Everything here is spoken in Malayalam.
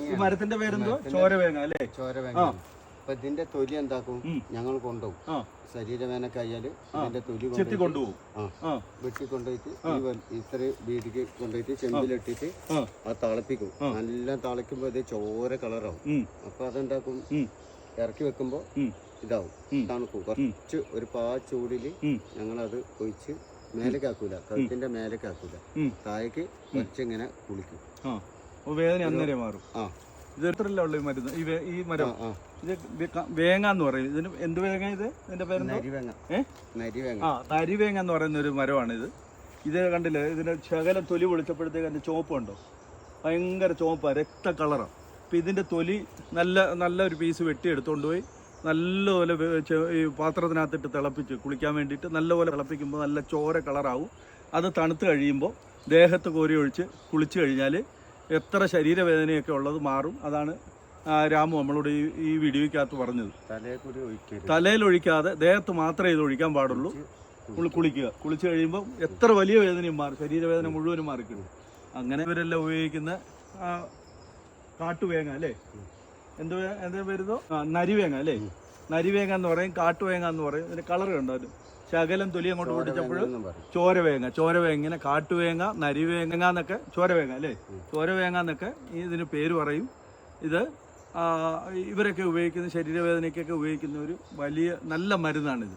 ഈ മരത്തിന്റെ പേരെന്തോ? ചോരവേങ്ങ അല്ലേ? ചോരവേങ്ങ. അപ്പൊ ഇതിന്റെ തൊലി എന്താക്കും, ഞങ്ങൾ കൊണ്ടുപോകും. ശരീരവേനൊക്കെ ആയാല് ഇതിന്റെ തൊലി കൊണ്ടുപോകും. വെട്ടി കൊണ്ടുപോയിട്ട് ഇത്ര വീതിക്ക് കൊണ്ടുപോയിട്ട് ചെമ്പിലിട്ടിട്ട് അത് തിളപ്പിക്കും. നല്ല തിളക്കുമ്പോ ഇത് ചോര കളറാവും. അപ്പൊ അതെന്താക്കും, ഇറക്കി വെക്കുമ്പോ ഇതാവും, തണുക്കും. കുറച്ച് ഒരു ചൂടില് ഞങ്ങളത് ഒഴിച്ച് മേലേക്കാക്കൂല, കഴുത്തിന്റെ മേലേക്കാക്കൂല, താഴേക്ക് കുറച്ചിങ്ങനെ കുളിക്കും. വേദന അന്നേരം മാറും. ഇത് എത്രല്ല ഉള്ള മരുന്ന് ഈ മരം? ഇത് വേങ്ങ എന്ന് പറയും. ഇതിന് എന്ത് വേങ്ങ? ഇത് ഇതിന്റെ പേരെന്താ? തരിവേങ്ങ എന്ന് പറയുന്ന ഒരു മരമാണ് ഇത്. ഇത് കണ്ടില്ലേ, ഇതിന്റെ ശകലം തൊലി പൊളിച്ചപ്പോഴത്തേക്ക് അതിന്റെ ചോപ്പ് ഉണ്ടോ? ഭയങ്കര ചോപ്പാണ്, രക്ത കളറാണ്. അപ്പം ഇതിന്റെ തൊലി നല്ല ഒരു പീസ് വെട്ടി എടുത്തുകൊണ്ട് പോയി നല്ലപോലെ ഈ പാത്രത്തിനകത്തിട്ട് തിളപ്പിച്ച് കുളിക്കാൻ വേണ്ടിയിട്ട് നല്ലപോലെ തിളപ്പിക്കുമ്പോൾ നല്ല ചോര കളറാവും. അത് തണുത്ത് കഴിയുമ്പോൾ ദേഹത്ത് കോരി ഒഴിച്ച് കുളിച്ച് കഴിഞ്ഞാൽ എത്ര ശരീരവേദനയൊക്കെ ഉള്ളത് മാറും. അതാണ് രാമു നമ്മളോട് ഈ വീഡിയോയ്ക്കകത്ത് പറഞ്ഞത്. തലയിൽ ഒഴിക്കാതെ ദേഹത്ത് മാത്രമേ ഇത് ഒഴിക്കാൻ പാടുള്ളൂ. കുളിക്കുക. കുളിച്ച് കഴിയുമ്പോൾ എത്ര വലിയ വേദനയും മാറും, ശരീരവേദന മുഴുവനും മാറിക്കിടും. അങ്ങനെ ഇവരെല്ലാം ഉപയോഗിക്കുന്ന കാട്ടുവേങ്ങ അല്ലേ? എന്താ വരുന്നോ? നരിവേങ്ങ അല്ലേ? നരിവേങ്ങ എന്ന് പറയും, കാട്ടുവേങ്ങ എന്ന് പറയും. ഇതിന്റെ കളർ കണ്ടാലും ശകലം തൊലി അങ്ങോട്ട് പൊട്ടിച്ചപ്പോഴും ചോരവേങ്ങ, ഇങ്ങനെ കാട്ടുവേങ്ങ, നരിവേങ്ങ എന്നൊക്കെ, ചോരവേങ്ങ അല്ലേ? ചോരവേങ്ങ എന്നൊക്കെ ഇതിന് പേര് പറയും. ഇത് ഇവരൊക്കെ ഉപയോഗിക്കുന്ന, ശരീരവേദനയ്ക്കൊക്കെ ഉപയോഗിക്കുന്ന ഒരു വലിയ നല്ല മരുന്നാണിത്.